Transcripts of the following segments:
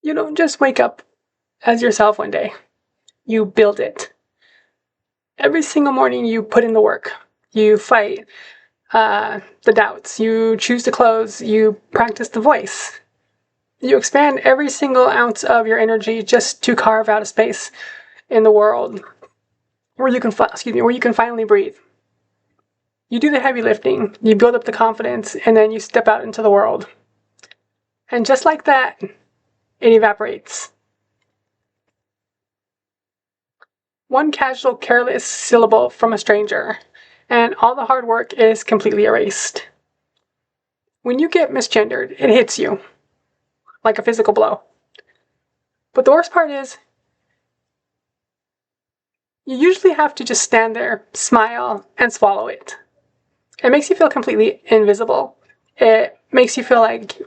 You don't just wake up as yourself one day. You build it. Every single morning you put in the work. You fight the doubts. You choose the clothes. You practice the voice. You expand every single ounce of your energy just to carve out a space in the world where you can, where you can finally breathe. You do the heavy lifting. You build up the confidence, and then you step out into the world. And just like that, it evaporates. One casual, careless syllable from a stranger, and all the hard work is completely erased. When you get misgendered, it hits you like a physical blow. But the worst part is, you usually have to just stand there, smile, and swallow it. It makes you feel completely invisible. It makes you feel like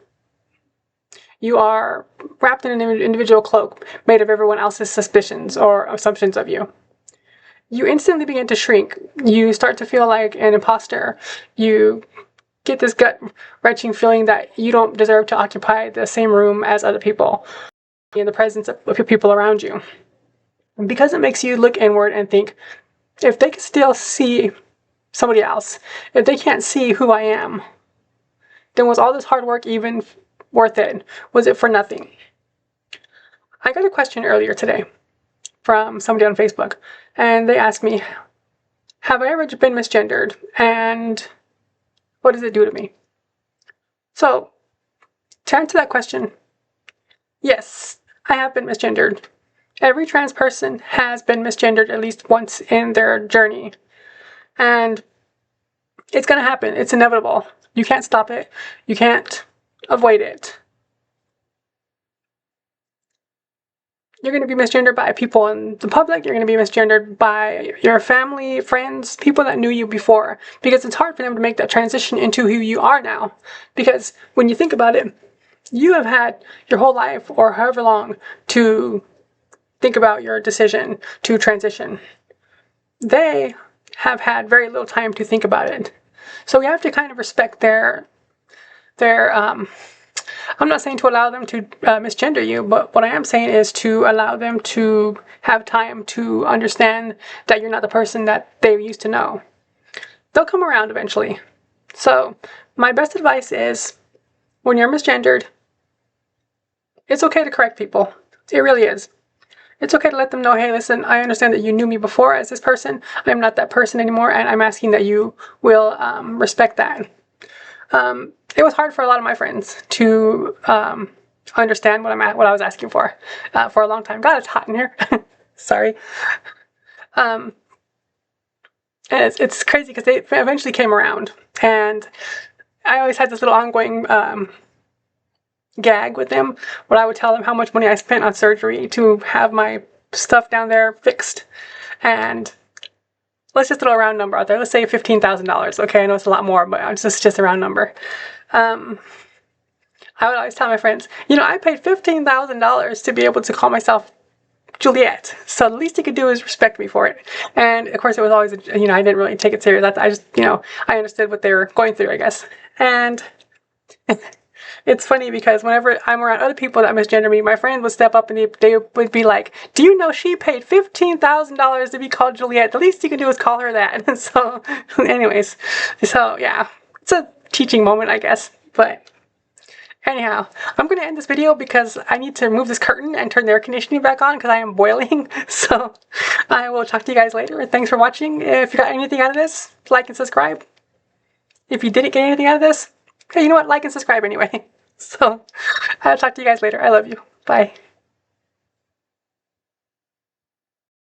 you are wrapped in an individual cloak made of everyone else's suspicions or assumptions of you. You instantly begin to shrink. You start to feel like an imposter. You get this gut-wrenching feeling that you don't deserve to occupy the same room as other people in the presence of people around you. And because it makes you look inward and think, if they can still see somebody else, if they can't see who I am, then was all this hard work even worth it? Was it for nothing? I got a question earlier today from somebody on Facebook, and they asked me, have I ever been misgendered, and what does it do to me? So, to answer that question, yes, I have been misgendered. Every trans person has been misgendered at least once in their journey. And it's going to happen. It's inevitable. You can't stop it. You can't avoid it. You're going to be misgendered by people in the public. You're going to be misgendered by your family, friends, people that knew you before. Because it's hard for them to make that transition into who you are now. Because when you think about it, you have had your whole life, or however long, to think about your decision to transition. They have had very little time to think about it. So we have to kind of respect their I'm not saying to allow them to misgender you, but what I am saying is to allow them to have time to understand that you're not the person that they used to know. They'll come around eventually. So my best advice is, when you're misgendered, it's okay to correct people. It really is. It's okay to let them know, hey, listen, I understand that you knew me before as this person. I'm not that person anymore, and I'm asking that you will respect that. It was hard for a lot of my friends to understand what I was asking for a long time. God, it's hot in here. Sorry. And it's crazy because they eventually came around, and I always had this little ongoing gag with them where I would tell them how much money I spent on surgery to have my stuff down there fixed. And let's just throw a round number out there. Let's say $15,000. Okay, I know it's a lot more, but it's just a round number. I would always tell my friends, you know, I paid $15,000 to be able to call myself Juliet. So the least you could do is respect me for it. And of course, it was always, you know, I didn't really take it serious. I just, you know, I understood what they were going through, I guess. And it's funny because whenever I'm around other people that misgender me, my friends would step up and they would be like, do you know she paid $15,000 to be called Juliet? The least you can do is call her that. And so anyways, so yeah, it's a teaching moment, I guess. But anyhow, I'm going to end this video because I need to remove this curtain and turn the air conditioning back on because I am boiling. So I will talk to you guys later. Thanks for watching. If you got anything out of this, like and subscribe. If you didn't get anything out of this, hey, you know what? Like and subscribe anyway. So I'll talk to you guys later. I love you. Bye.